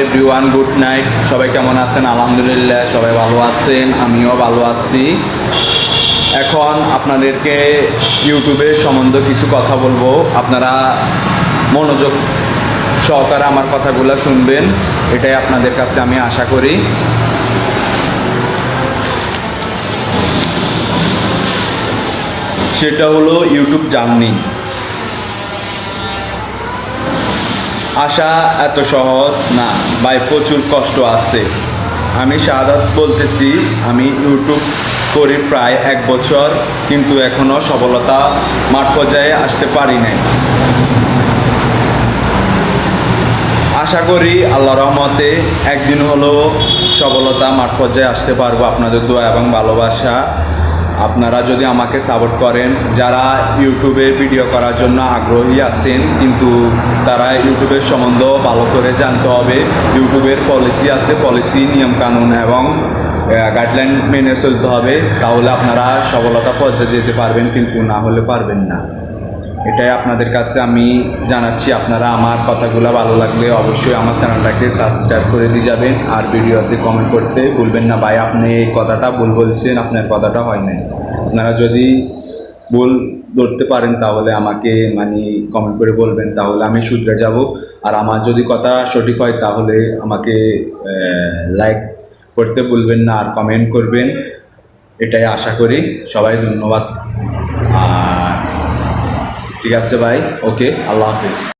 Everyone, good night. সবাই কেমন আছেন? আলহামদুলিল্লাহ সবাই ভালো আছেন, আমিও ভালো আছি। এখন আপনাদেরকে ইউটিউবের সম্বন্ধে কিছু কথা বলবো। আপনারা মনোযোগ সহকারে আমার কথাগুলো শুনবেন, এটাই আপনাদের কাছে আমি আশা করি। সেটা হলো ইউটিউব জার্নি। আসা এত সহজ না ভাই, প্রচুর কষ্ট আছে। আমি শাহাদাত বলতেছি, আমি ইউটিউব করি প্রায় 1 বছর, কিন্তু এখনও সফলতা মাঠ পর্যায়ে আসতে পারি নাই। আশা করি আল্লাহ রহমতে একদিন হলেও সফলতা মাঠ পর্যায়ে আসতে পারবো, আপনাদের দোয়া এবং ভালোবাসা। আপনারা যদি আমাকে সাপোর্ট করেন, যারা ইউটিউবে ভিডিও করার জন্য আগ্রহী আছেন কিন্তু তারা ইউটিউবের সম্বন্ধে ভালো করে জানতে হবে। ইউটিউবের পলিসি আছে, পলিসি নিয়মকানুন এবং গাইডলাইন মেনে চলতে হবে, তাহলে আপনারা সফলতা পর্যায়ে যেতে পারবেন, কিন্তু না হলে পারবেন না। এটাই আপনাদের কাছে আমি জানাচ্ছি। আপনারা আমার কথাগুলো ভালো লাগলে অবশ্যই আমার চ্যানেলটাকে সাবস্ক্রাইব করে দিয়ে যাবেন, আর ভিডিওতে কমেন্ট করতে ভুলবেন না। ভাই, আপনি এই কথাটা ভুল বলছেন, আপনার কথাটা হয় নাই। আপনারা যদি ভুল ধরতে পারেন তাহলে আমাকে কমেন্ট করে বলবেন, তাহলে আমি শুধরে যাব। আর আমার যদি কথা সঠিক হয় তাহলে আমাকে লাইক করতে ভুলবেন না, আর কমেন্ট করবেন। এটাই আশা করি। সবাই ধন্যবাদ। আর ঠিক আছে ভাই, ওকে, আল্লাহ হাফিজ।